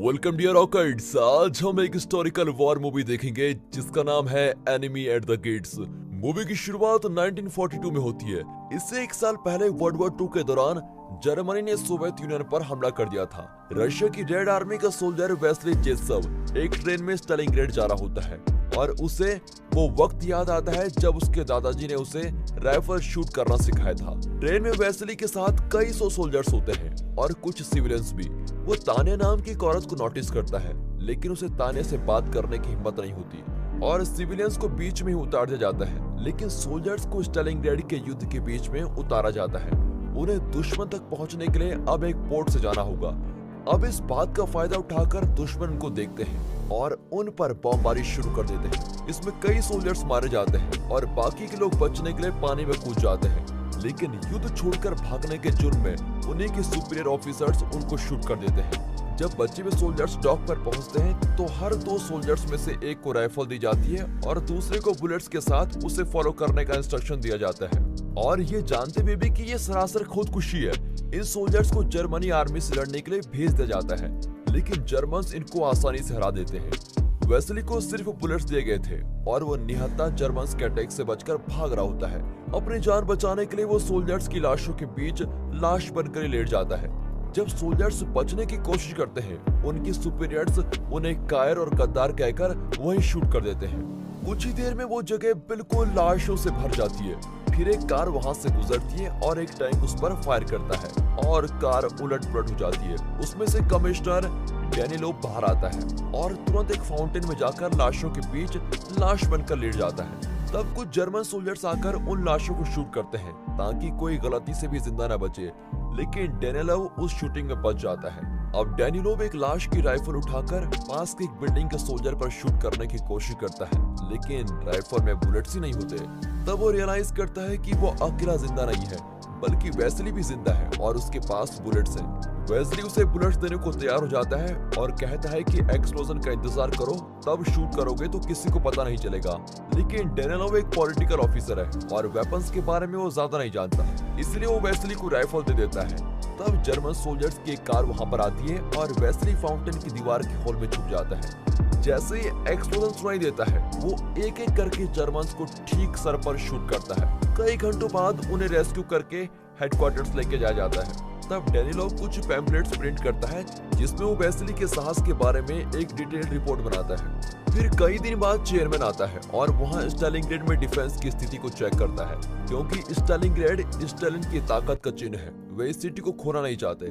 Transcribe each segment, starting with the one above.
Welcome dear ऑकर्ड्स। आज हम एक हिस्टोरिकल वॉर मूवी देखेंगे जिसका नाम है enemy at the gates. Movie की शुरुआत 1942 में होती है। इससे एक साल पहले वर्ल्ड वॉर 2 के दौरान जर्मनी ने सोवियत यूनियन पर हमला कर दिया था। रशिया की रेड आर्मी का सोल्जर वेस्ली जेत्सव एक ट्रेन में स्टालिनग्रेड जा रहा होता है और उसे वो वक्त याद आता है जब उसके दादाजी ने उसे राइफल शूट करना सिखाया था। ट्रेन में वेस्ली के साथ कई सौ सोल्जर्स होते हैं और कुछ सिविलियंस भी। वो तान्या नाम की एक औरत को नोटिस करता है, लेकिन उसे तान्या से बात करने की हिम्मत नहीं होती और सिविलियंस को बीच में ही उतार दिया जाता है। लेकिन सोल्जर्स को स्टालिनग्रेड के युद्ध के बीच में उतारा जाता है। उन्हें दुश्मन तक पहुंचने के लिए अब एक पोर्ट से जाना होगा। अब इस बात का फायदा उठाकर दुश्मन उनको देखते हैं और उन पर बमबारी शुरू कर देते हैं। इसमें कई सोल्जर्स मारे जाते हैं और बाकी के लोग बचने के लिए पानी में कूद जाते हैं। लेकिन युद्ध छोड़कर भागने के जुर्म में उन्हीं के सुपीरियर ऑफिसर्स उनको शूट कर देते हैं। जब बचे हुए सोल्जर्स डॉक पर पहुंचते हैं तो हर दो सोल्जर्स में से एक को राइफल दी जाती है और दूसरे को बुलेट्स के साथ उसे फॉलो करने का इंस्ट्रक्शन दिया जाता है। और ये जानते हुए भी कि ये सरासर खुदकुशी है, इन सोल्जर्स को जर्मनी आर्मी से लड़ने के लिए भेज दिया जाता है। लेकिन जर्मन्स इनको आसानी से हरा देते हैं। वेस्ली को सिर्फ बुलेट्स दिए गए थे और वो निहत्था जर्मन्स के अटैक से बचकर भाग रहा होता है। अपनी जान बचाने के लिए वो सोल्जर्स की लाशों के बीच लाश बनकर लेट जाता है। जब सोल्जर्स बचने की कोशिश करते हैं, उनकी सुपीरियर्स उन्हें कायर और गद्दार कहकर वहीं शूट कर देते हैं। कुछ ही देर में वो जगह बिल्कुल लाशों से भर जाती है। फिर एक कार वहां से गुजरती है और एक टैंक उस पर फायर करता है और कार उलट पुलट हो जाती है। उसमें से कमिश्नर डेनिलोव बाहर आता है और तुरंत एक फाउंटेन में जाकर लाशों के बीच लाश बनकर लेट जाता है। तब कुछ जर्मन सोल्जर्स आकर उन लाशों को शूट करते हैं ताकि कोई गलती से भी जिंदा न बचे। लेकिन डेनिलोव उस शूटिंग में बच जाता है। अब डेनिलोव एक लाश की राइफल उठाकर पास की एक बिल्डिंग के सोल्जर पर शूट करने की कोशिश करता है, लेकिन राइफल में बुलेट्स ही नहीं होते। तब वो रियलाइज करता है कि वो अकेला जिंदा नहीं है, बल्कि वेस्ली भी जिंदा है और उसके पास बुलेट्स हैं। वेस्ली उसे बुलेट्स देने को तैयार हो जाता है और कहता है कि एक्सप्लोजन का इंतजार करो, तब शूट करोगे तो किसी को पता नहीं चलेगा। लेकिन डेनिलोव एक पॉलिटिकल ऑफिसर है और वेपन्स के बारे में वो ज्यादा नहीं जानता, इसलिए वो वेस्ली को राइफल दे देता है। तब जर्मन सोल्जर्स की एक कार वहां पर आती है और वेस्ली फाउंटेन की दीवार के होल में छुप जाता है। जैसे ही एक्सप्लोजन सुनाई देता है, वो एक एक करके जर्मन्स को ठीक सर पर शूट करता है। कई घंटों बाद उन्हें रेस्क्यू करके हेडक्वार्टर्स लेके जाया जाता है। तब डेनिलोव कुछ पैम्फलेट्स प्रिंट करता है जिसमें वो वेस्ली के साहस के बारे में एक डिटेल्ड रिपोर्ट बनाता है। फिर कई दिन बाद चेयरमैन आता है और वहां स्टालिनग्रेड में डिफेंस की स्थिति को चेक करता है, क्योंकि स्टालिनग्रेड स्टालिन की ताकत का चिन्ह है। वे इस सिटी को खोना नहीं चाहते।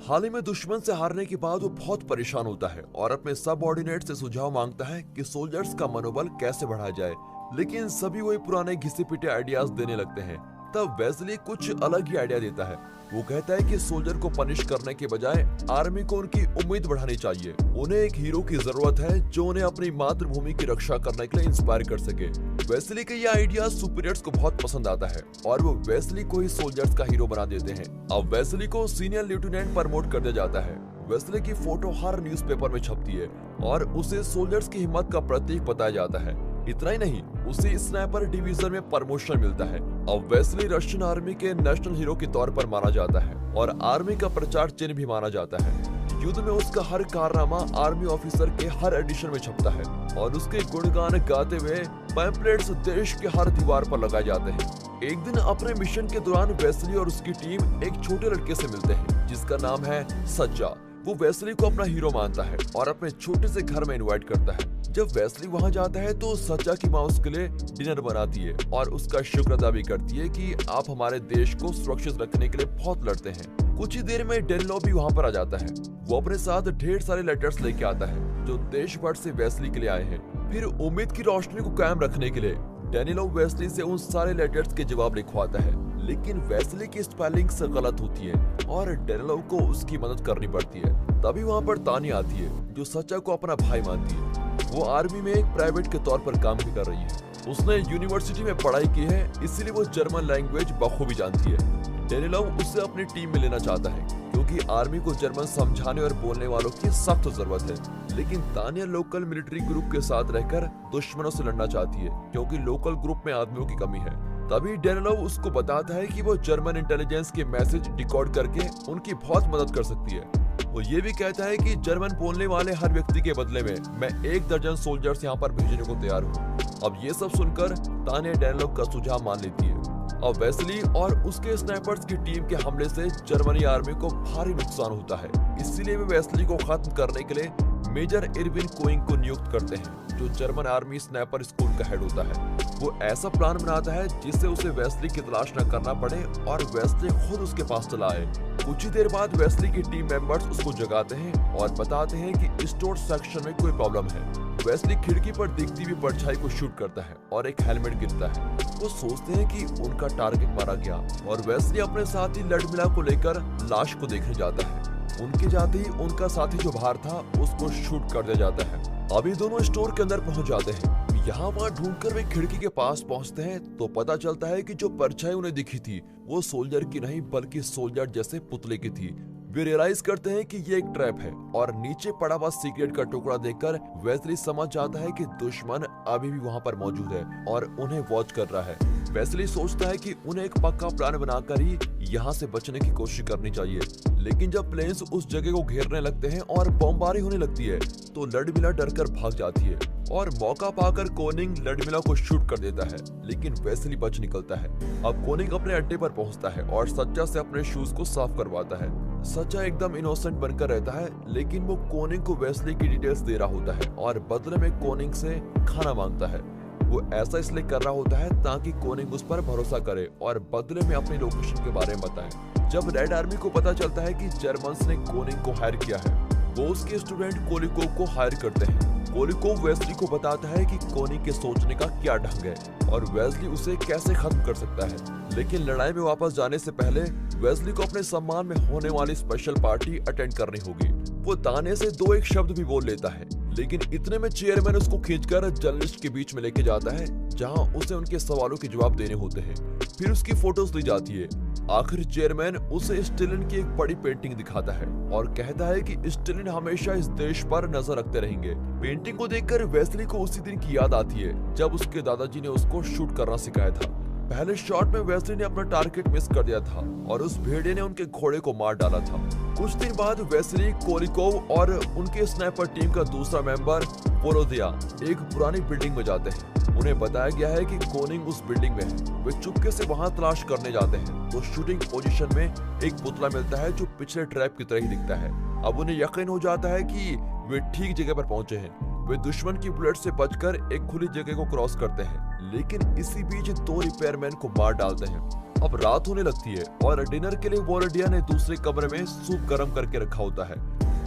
हाल ही में दुश्मन से हारने के बाद वो बहुत परेशान होता है और अपने सबऑर्डिनेट से सुझाव मांगता है कि सोल्जर्स का मनोबल कैसे बढ़ाया जाए, लेकिन सभी वही पुराने घिसे पिटे आइडियाज देने लगते हैं। तब वेस्ली कुछ अलग ही आइडिया देता है। वो कहता है कि सोल्जर को पनिश करने के बजाय आर्मी को उनकी उम्मीद बढ़ानी चाहिए। उन्हें एक हीरो की जरूरत है जो उन्हें अपनी मातृभूमि की रक्षा करने के लिए इंस्पायर कर सके। वेस्ली का यह आइडिया सुपीरियर्स को बहुत पसंद आता है और वो वेस्ली को ही सोल्जर्स का हीरो बना देते हैं। अब वेस्ली को सीनियर लेफ्टिनेंट प्रमोट कर दिया जाता है। वेस्ली की फोटो हर न्यूज़पेपर में छपती है और उसे सोल्जर्स की हिम्मत का प्रतीक बताया जाता है। इतना ही नहीं, उसे स्नाइपर डिवीजन में प्रमोशन मिलता है। अब वेस्ली रशियन आर्मी के नेशनल हीरो के तौर पर माना जाता है और आर्मी का प्रचार चिन्ह भी माना जाता है। युद्ध में उसका हर कारनामा आर्मी ऑफिसर के हर एडिशन में छपता है और उसके गुणगान गाते हुए पैम्फलेट्स देश के हर दीवार पर लगाए जाते हैं। एक दिन अपने मिशन के दौरान वेस्ली और उसकी टीम एक छोटे लड़के से मिलते हैं जिसका नाम है सज्जा। वो वेस्ली को अपना हीरो मानता है और अपने छोटे से घर में इनवाइट करता है। जब वेस्ली वहां जाता है तो सज्जा की माँ उसके लिए डिनर बनाती है और उसका शुक्र अदा भी करती है कि आप हमारे देश को सुरक्षित रखने के लिए बहुत लड़ते हैं। कुछ ही देर में डेनिलोव भी वहां पर आ जाता है। वो अपने साथ ढेर सारे लेटर्स लेके आता है जो देश भर से वेस्ली के लिए आए हैं। फिर उम्मीद की रोशनी को कायम रखने के लिए डेनिलोव वेस्ली से उन सारे लेटर्स के जवाब लिखवाता है, लेकिन वेस्ली की स्पेलिंग से गलत होती है और डेनिलोव को उसकी मदद करनी पड़ती है। तभी वहाँ पर तान्या आती है जो सच्चा को अपना भाई मानती है। वो आर्मी में एक प्राइवेट के तौर पर काम भी कर रही है। उसने यूनिवर्सिटी में पढ़ाई की है, इसीलिए वो जर्मन लैंग्वेज बखूबी जानती है। डेनिलोव उसे अपनी टीम में लेना चाहता है क्योंकि आर्मी को जर्मन समझाने और बोलने वालों की सख्त जरूरत है। लेकिन तान्या लोकल मिलिट्री ग्रुप के साथ रहकर दुश्मनों से लड़ना चाहती है क्योंकि लोकल ग्रुप में आदमियों की कमी है। तभी डेनिलोव उसको बताता है कि वो जर्मन इंटेलिजेंस के मैसेज डिकोड करके उनकी बहुत मदद कर सकती है। वो ये भी कहता है कि जर्मन बोलने वाले हर व्यक्ति के बदले में मैं 1 दर्जन सोल्जर्स यहाँ पर भेजने को तैयार हूँ। अब ये सब सुनकर तान्या डेनिलोव का सुझाव मान लेती है। अब वेस्ली और उसके स्नाइपर्स की टीम के हमले से जर्मनी आर्मी को भारी नुकसान होता है, इसलिए वे वेस्ली को खत्म करने के लिए मेजर इरविन कोइंग को नियुक्त करते हैं, जो जर्मन आर्मी स्नाइपर स्कूल का हेड होता है। वो ऐसा प्लान बनाता है जिससे उसे वेस्ली की तलाश न करना पड़े और वेस्ली खुद उसके पास चला आए। कुछ ही देर बाद वेस्ली की टीम मेंबर्स उसको जगाते हैं और बताते हैं कि स्टोर सेक्शन में कोई प्रॉब्लम है। वेस्ली खिड़की पर दिखती हुई परछाई को शूट करता है और एक हेलमेट गिरता है। वो सोचते हैं कि उनका टारगेट मारा गया और वेस्ली अपने साथी लडमिला को लेकर लाश को देखने जाता है। उनके जाते ही उनका साथी जो बाहर था उसको शूट कर दिया जाता है। अभी दोनों स्टोर के अंदर पहुंच जाते हैं। यहाँ वहाँ ढूंढकर वे खिड़की के पास पहुंचते हैं तो पता चलता है कि जो परछाई उन्हें दिखी थी वो सोल्जर की नहीं बल्कि सोल्जर जैसे पुतले की थी। वे रियलाइज करते हैं कि ये एक ट्रैप है और नीचे पड़ा हुआ सिगरेट का टुकड़ा देखकर वेस्ली समझ जाता है कि दुश्मन अभी भी वहाँ पर मौजूद है और उन्हें वॉच कर रहा है। वेस्ली सोचता है कि उन्हें एक पक्का प्लान बनाकर ही यहाँ से बचने की कोशिश करनी चाहिए, लेकिन जब प्लेन्स उस जगह को घेरने लगते हैं और बमबारी होने लगती है तो लडमिला डरकर भाग जाती है और मौका पाकर कोनिंग लडमिला को शूट कर देता है, लेकिन वेस्ली बच निकलता है। अब कोनिंग अपने अड्डे पर पहुंचता है और सच्चा से अपने शूज को साफ करवाता है। सच्चा एकदम इनोसेंट बनकर रहता है, लेकिन वो कोनिंग को वेस्ली की डिटेल्स दे रहा होता है और बदले में कोनिंग से खाना मांगता है। वो ऐसा इसलिए कर रहा होता है ताकि कोनिंग उस पर भरोसा करे और बदले में अपनी लोकेशन के बारे में बताए। जब रेड आर्मी को पता चलता है कि जर्मन्स ने कोनिंग को हायर किया है, वो उसके स्टूडेंट कोलिकोव को हायर करते हैं। कोलिकोव वेस्ली को बताता है कि कोनिंग के सोचने का क्या ढंग है और वेस्ली उसे कैसे खत्म कर सकता है, लेकिन लड़ाई में वापस जाने से पहले वेस्ली को अपने सम्मान में होने वाली स्पेशल पार्टी अटेंड करनी होगी। वो ताने से 2-1 शब्द भी बोल लेता है, लेकिन इतने में चेयरमैन उसको खींचकर जर्नलिस्ट के बीच में लेके जाता है जहां उसे उनके सवालों के जवाब देने होते हैं। फिर उसकी फोटोज ली जाती है। आखिर चेयरमैन उसे स्टेलिन की एक बड़ी पेंटिंग दिखाता है और कहता है कि स्टेलिन हमेशा इस देश पर नजर रखते रहेंगे। पेंटिंग को देखकर वेस्ली को उसी दिन की याद आती है जब उसके दादाजी ने उसको शूट करना सिखाया था। पहले शॉट में वेस्ली ने अपना टारगेट मिस कर दिया था और उस भेड़िए ने उनके घोड़े को मार डाला था। कुछ दिन बाद वेस्ली, कोलिकोव और उनके स्नाइपर टीम का दूसरा मेंबर पोलोदिया एक पुरानी बिल्डिंग में जाते हैं। उन्हें बताया गया है कि कोनिंग उस बिल्डिंग में है। वे चुपके से वहां तलाश करने जाते हैं तो शूटिंग पोजीशन में एक पुतला मिलता है जो पिछले ट्रैप की तरह ही दिखता है। अब उन्हें यकीन हो जाता है कि वे ठीक जगह पर पहुंचे हैं। वे दुश्मन की बुलेट से बचकर एक खुली जगह को क्रॉस करते हैं, लेकिन इसी बीच 2 रिपेयरमैन को मार डालते हैं। अब रात होने लगती है और डिनर के लिए वोलोडिया ने दूसरे कमरे में सूप गर्म करके रखा होता है।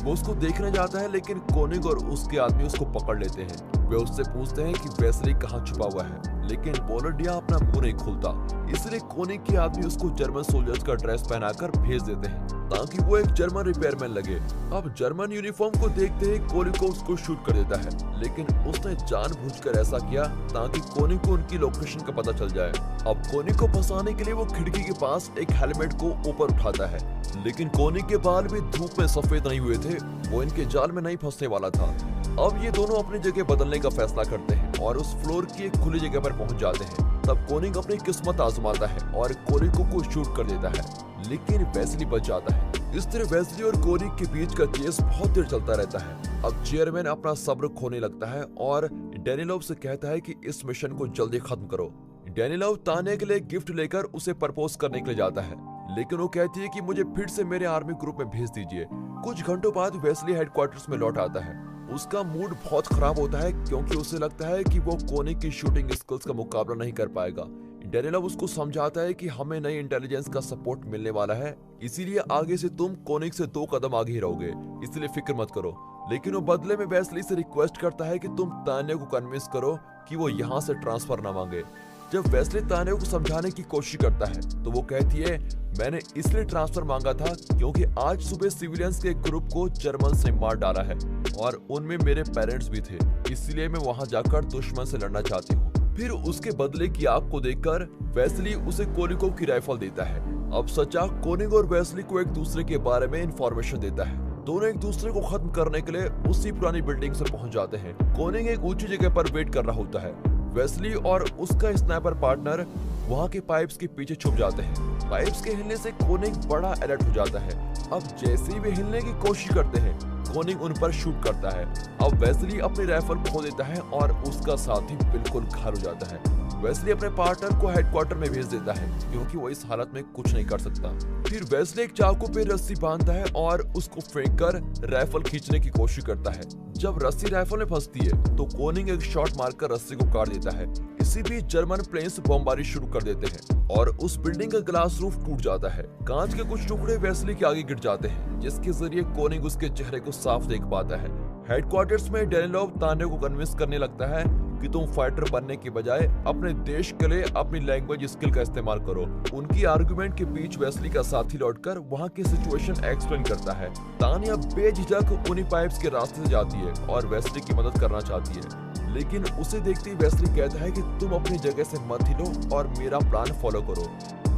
वो उसको देखने जाता है, लेकिन कोनिंग और उसके आदमी उसको पकड़ लेते हैं। वे उससे पूछते हैं कि वेस्ली कहाँ छुपा हुआ है, लेकिन वोलोडिया अपना मुंह नहीं खोलता। इसलिए कोनिंग के आदमी उसको जर्मन सोल्जर्स का ड्रेस पहनाकर भेज देते हैं ताकि वो एक जर्मन रिपेयरमैन लगे। अब जर्मन यूनिफॉर्म को देखते ही कोलिकोव उसको शूट कर देता है, लेकिन उसने जानबूझकर ऐसा किया ताकि कोनिंग को उनकी लोकेशन का पता चल जाए। अब कोनिंग को फंसाने के लिए वो खिड़की के पास एक हेलमेट को ऊपर उठाता है, लेकिन कोनिंग के बाल भी धूप में सफेद नहीं हुए थे। वो इनके जाल में नहीं फंसने वाला था। अब ये दोनों अपनी जगह बदलने का फैसला करते हैं और उस फ्लोर की एक खुली जगह पर पहुंच जाते हैं। तब कोनिंग अपनी किस्मत आजमाता है और कोलिकोव को शूट कर देता है, लेकिन वेस्ली बच जाता है। इस तरह वेस्ली और कोनिंग के बीच का चेस बहुत देर चलता रहता है। अब चेयरमैन अपना सब्र खोने लगता है और डेनिलोव से कहता है कि इस मिशन को जल्दी खत्म करो। डेनिलोव तान्या के लिए गिफ्ट लेकर उसे प्रपोज करने के लिए जाता है, लेकिन वो कहती है कि मुझे फिर से मेरे आर्मी ग्रुप में भेज दीजिए। कुछ घंटों बाद वेस्ली हेडक्वार्टर्स में लौट आता है। उसका मूड बहुत खराब होता है क्योंकि उसे लगता है कि वो कोनिंग की शूटिंग स्किल्स का मुकाबला नहीं कर पाएगा। डेनिलोव उसको समझाता है कि हमें नई इंटेलिजेंस का सपोर्ट मिलने वाला है, इसीलिए आगे से तुम कोनिंग से 2 कदम आगे ही रहोगे, इसलिए फिक्र मत करो। लेकिन वो बदले में वेस्ली से रिक्वेस्ट करता है कि तुम तान्या को कन्विंस करो कि वो यहाँ से ट्रांसफर ना मांगे। जब वेस्ली तान्या को समझाने की कोशिश करता है तो वो कहती है, मैंने इसलिए ट्रांसफर मांगा था क्योंकि आज सुबह सिविलियंस के एक ग्रुप को जर्मन्स ने मार डाला है और उनमें मेरे पेरेंट्स भी थे, इसलिए मैं वहां जाकर दुश्मन से लड़ना चाहती हूँ। फिर उसके बदले की आग को देखकर वेस्ली उसे कोलिकोव की राइफल देता है। अब सचा कोनिंग और वेस्ली को एक दूसरे के बारे में इंफॉर्मेशन देता है। दोनों एक दूसरे को खत्म करने के लिए उसी पुरानी बिल्डिंग से पहुंच जाते हैं। कोनिंग एक ऊंची जगह पर वेट कर रहा होता है। वेस्ली और उसका स्नाइपर पार्टनर वहां के पाइप्स के पीछे छुप जाते हैं। पाइप्स के हिलने से कोनिंग बड़ा अलर्ट हो जाता है। अब जैसे ही वे हिलने की कोशिश करते हैं, कोनिंग उन पर शूट करता है। अब वेस्ली अपनी राइफल खो देता है और उसका साथी बिल्कुल घायल हो जाता है। वेस्ली अपने पार्टनर को हेडक्वार्टर में भेज देता है क्योंकि वो इस हालत में कुछ नहीं कर सकता। फिर वेस्ली एक चाकू पे रस्सी बांधता है और उसको फेंक कर राइफल खींचने की कोशिश करता है। जब रस्सी राइफल में फंसती है तो कोनिंग एक शॉट मारकर रस्सी को काट देता है। इसी बीच जर्मन प्लेन्स बमबारी शुरू कर देते हैं और उस बिल्डिंग का ग्लास रूफ टूट जाता है। कांच के कुछ टुकड़े वेस्ली के आगे गिर जाते हैं, जिसके जरिए कोनिंग उसके चेहरे को साफ देख पाता है। हेडक्वार्टर्स में डेनिलोव तान्या को कन्विंस करने लगता है कि तुम फाइटर बनने के बजाय अपने देश के लिए अपनी लैंग्वेज स्किल का इस्तेमाल करो। उनकी आर्गुमेंट के बीच वेस्ली का साथी लौटकर वहां की सिचुएशन एक्सप्लेन करता है। तान्या बेझिझक उन्हीं पाइप्स के रास्ते से जाती है और वेस्ली की मदद करना चाहती है, लेकिन उसे देखते ही वेस्ली कहता है कि तुम अपनी जगह से मत हिलो और मेरा प्लान फॉलो करो।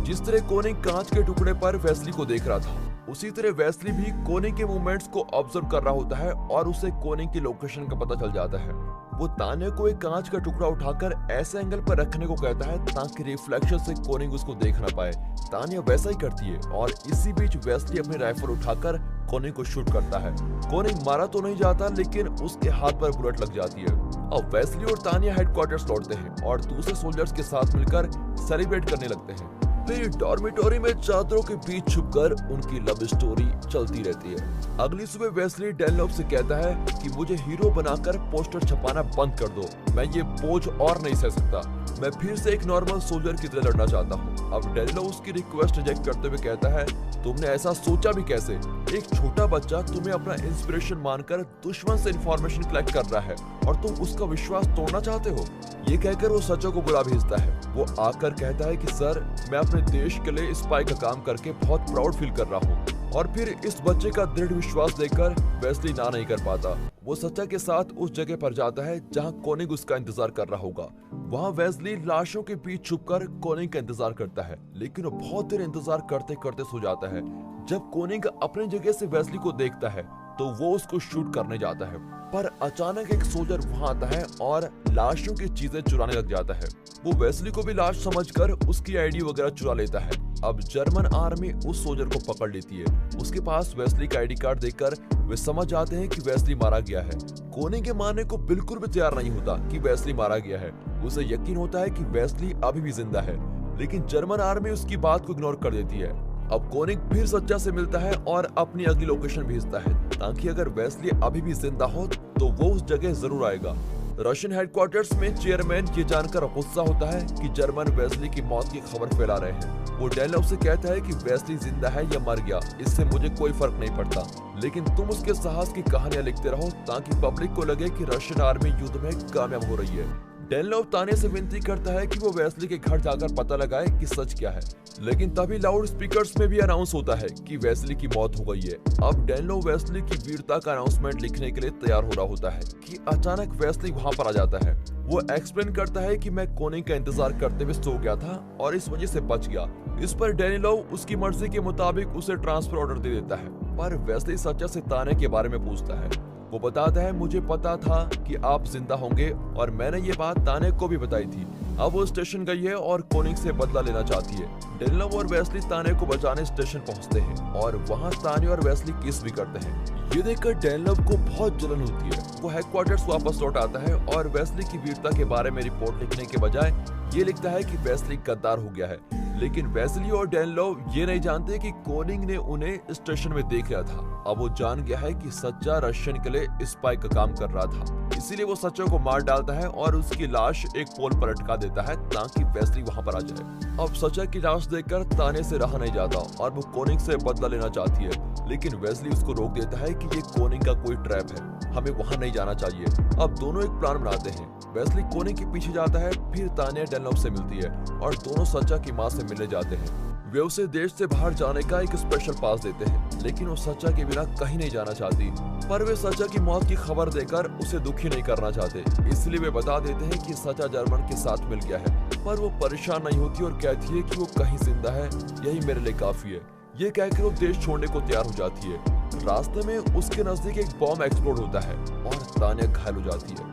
जिस तरह कोनिंग कांच के टुकड़े पर वेस्ली को देख रहा था, उसी तरह वेस्ली भी कोनिंग के मूवमेंट्स को ऑब्जर्व कर रहा होता है और उसे कोनिंग की लोकेशन का पता चल जाता है। वो तान्या को एक कांच का टुकड़ा उठाकर ऐसे एंगल पर रखने को कहता है ताकि रिफ्लेक्शन से कोनिंग उसको देख ना पाए। तान्या वैसा ही करती है और इसी बीच वेस्ली अपनी राइफल उठाकर कोनिंग को शूट करता है। कोनिंग मारा तो नहीं जाता, लेकिन उसके हाथ पर बुलेट लग जाती है। अब वेस्ली और तान्या हेडक्वार्टर्स लौटते हैं और दूसरे सोल्जर्स के साथ मिलकर सेलिब्रेट करने लगते हैं। फिर डॉर्मिटोरी में चादरों के बीच छुपकर उनकी लव स्टोरी चलती रहती है। अगली सुबह वेस्ली डेनिलोव से कहता है कि मुझे हीरो बनाकर पोस्टर छपाना बंद कर दो, मैं ये बोझ और नहीं सह सकता, मैं फिर से एक नॉर्मल सोल्जर की तरह लड़ना चाहता हूँ। अब डेनिलोव उसकी रिक्वेस्ट रिजेक्ट करते हुए कहता है, तुमने ऐसा सोचा भी कैसे? एक छोटा बच्चा तुम्हें अपना इंस्पिरेशन मानकर दुश्मन से इंफॉर्मेशन कलेक्ट कर रहा है और तुम उसका विश्वास तोड़ना चाहते हो? ये कहकर वो सचो को बुला भेजता है। वो आकर कहता है कि सर, मैं अपने देश के लिए स्पाई का काम करके बहुत प्राउड फील कर रहा हूँ। और फिर इस बच्चे का दृढ़ विश्वास देखकर वेस्ली ना नहीं कर पाता। वो सच्चा के साथ उस जगह पर जाता है जहाँ कोनिंग उसका इंतजार कर रहा होगा। वहाँ वेस्ली लाशों के बीच छुपकर कोनिंग का इंतजार करता है, लेकिन वो बहुत देर इंतजार करते करते सो जाता है। जब कोनिंग अपनी जगह से वेस्ली को देखता है तो वो उसको शूट करने जाता है, पर अचानक एक सोल्जर वहां आता है और लाशों की चीजें चुराने लग जाता है। वो वेस्ली को भी लाश समझकर उसकी आईडी वगैरह चुरा लेता है। अब जर्मन आर्मी उस सोल्जर को पकड़ लेती है। उसके पास वेस्ली का आईडी कार्ड देखकर वे समझ जाते हैं कि वेस्ली मारा गया है। कोनिंग के मानने को बिल्कुल भी तैयार नहीं होता कि वेस्ली मारा गया है। उसे यकीन होता है कि वेस्ली अभी भी जिंदा है, लेकिन जर्मन आर्मी उसकी बात को इग्नोर कर देती है। अब कोनिंग फिर सच्चा से मिलता है और अपनी अगली लोकेशन भेजता है ताकि अगर वेस्ली अभी भी जिंदा हो तो वो उस जगह जरूर आएगा। रशियन हेडक्वार्टर्स में चेयरमैन ये जानकर गुस्सा होता है कि जर्मन वेस्ली की मौत की खबर फैला रहे हैं। वो डेनिलोव से कहता है कि वेस्ली जिंदा है या मर गया, इससे मुझे कोई फर्क नहीं पड़ता, लेकिन तुम उसके साहस की कहानियां लिखते रहो ताकि पब्लिक को लगे कि रशियन आर्मी युद्ध में कामयाब हो रही है। डेनिलोव तान्या से विनती करता है कि वो वेस्ली के घर जाकर पता लगाए कि सच क्या है, लेकिन तभी लाउड स्पीकर्स में भी अनाउंस होता है कि वेस्ली की मौत हो गई है। अब डेनिलोव वेस्ली की वीरता का अनाउंसमेंट लिखने के लिए तैयार हो रहा होता है कि अचानक वेस्ली वहां पर आ जाता है। वो एक्सप्लेन करता है कि मैं कोनिंग का इंतजार करते हुए सो गया था और इस वजह से बच गया। इस पर डेनिलोव उसकी मर्जी के मुताबिक उसे ट्रांसफर ऑर्डर दे देता है, पर वेस्ली सच्चा से तान्या के बारे में पूछता है। वो बताता है, मुझे पता था कि आप जिंदा होंगे और मैंने ये बात तान्या को भी बताई थी। अब वो स्टेशन गई है और कोनिंग से बदला लेना चाहती है। डेनिलोव और वेस्ली तान्या को बचाने स्टेशन पहुंचते हैं और वहां तान्या और वेस्ली किस भी करते हैं। ये देखकर डेनिलोव को बहुत जलन होती है। वो हेडक्वार्टर्स वापस लौट आता है और वेस्ली की वीरता के बारे में रिपोर्ट लिखने के बजाय ये लिखता है कि वेस्ली गद्दार हो गया है। लेकिन वेस्ली और डेनिलोव ये नहीं जानते कि कोनिंग ने उन्हें स्टेशन में देख लिया था। अब वो जान गया है कि सच्चा रशियन के लिए स्पाई का काम कर रहा था, इसीलिए वो सच्चा को मार डालता है और उसकी लाश एक पोल पर लटका देता है ताकि वेस्ली वहां पर आ जाए। अब सच्चा की लाश देखकर तान्या से रहा नहीं जाता और वो कोनिंग से बदला लेना चाहती है, लेकिन वेस्ली उसको रोक देता है कि ये कोनिंग का कोई ट्रैप है, हमें वहां नहीं जाना चाहिए। अब दोनों एक प्लान बनाते हैं। वेस्ली कोनिंग के पीछे जाता है, फिर तान्या डेनिलोव से मिलती है और दोनों सच्चा की मां से मिलने जाते हैं। वे उसे देश से बाहर जाने का एक स्पेशल पास देते हैं, लेकिन वो सच्चा के बिना कहीं नहीं जाना चाहती। पर वे सच्चा की मौत की खबर देकर उसे दुखी नहीं करना चाहते, इसलिए वे बता देते हैं कि सच्चा जर्मन के साथ मिल गया है। पर वो परेशान नहीं होती और कहती है कि वो कहीं जिंदा है, यही मेरे लिए काफी है। ये कहकर वो देश छोड़ने को तैयार हो जाती है। रास्ते में उसके नजदीक एक बॉम्ब एक्सप्लोड होता है और तान्या घायल हो जाती है।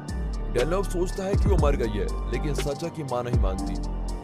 डेनलॉप सोचता है कि वो मर गई है, लेकिन सचा की मां नहीं मानती।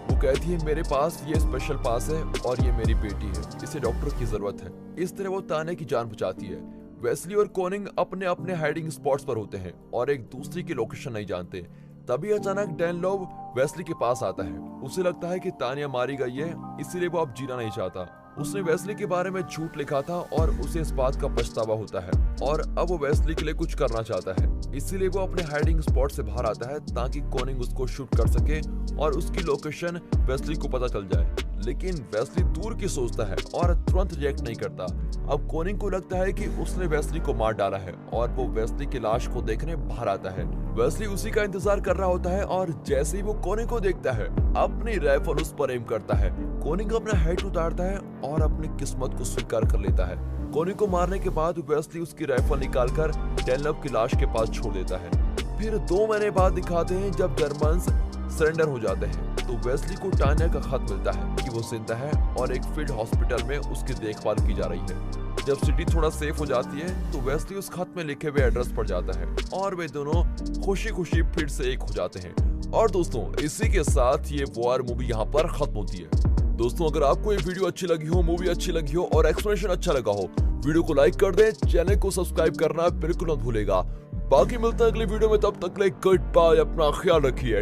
वो कहती है मेरे पास ये स्पेशल पास है और ये मेरी बेटी है, इसे डॉक्टर की जरूरत है। इस तरह वो तान्या की जान बचाती है। वेस्ली और कॉनिंग अपने अपने हाइडिंग स्पॉट्स पर होते हैं और एक दूसरे की लोकेशन नहीं जानते। तभी अचानक डेनलॉप वेस्ली के पास आता है। उसे लगता है कि तान्या मारी गई है, इसीलिए वो अब जीना नहीं चाहता। उसने वेस्ली के बारे में झूठ लिखा था और उसे इस बात का पछतावा होता है और अब वो वेस्ली के लिए कुछ करना चाहता है। इसीलिए वो अपने हाइडिंग स्पॉट से बाहर आता है ताकि कॉनिंग उसको शूट कर सके और उसकी लोकेशन वेस्ली को पता चल जाए। लेकिन वेस्ली दूर की सोचता है और तुरंत रिएक्ट नहीं करता। अब कॉनिंग को लगता है कि उसने वेस्ली को मार डाला है और वो वेस्ली की लाश को देखने बाहर आता है। वेस्ली उसी का इंतजार कर रहा होता है और जैसे ही वो कॉनिंग को देखता है, अपनी राइफल उस पर एम करता है। कॉनिंग अपना हेड उतारता है और अपनी किस्मत को स्वीकार कर लेता है। कॉनिंग को मारने के बाद वेस्ली उसकी राइफल निकालकर डेनलॉप की लाश के पास छोड़ देता है। फिर 2 महीने बाद दिखाते हैं जब जर्मन्स सरेंडर हो जाते हैं तो वेस्ली को तान्या का खत मिलता है कि वो जिंदा है और एक फील्ड हॉस्पिटल में उसकी देखभाल की जा रही है। जब सिटी थोड़ा सेफ हो जाती है तो वेस्ली उस खत में लिखे हुए एड्रेस पर जाता है और वे दोनों खुशी खुशी फिर से एक हो जाते हैं। और दोस्तों, इसी के साथ ये वॉर मूवी यहाँ पर खत्म होती है। दोस्तों, अगर आपको ये वीडियो अच्छी लगी हो, मूवी अच्छी लगी हो और एक्सप्लेनेशन अच्छा लगा हो, वीडियो को लाइक कर दें, चैनल को सब्सक्राइब करना बिल्कुल मत भूलेगा। बाकी मिलते हैं अगली वीडियो में, तब तक के लिए गुड बाय, अपना ख्याल रखिए।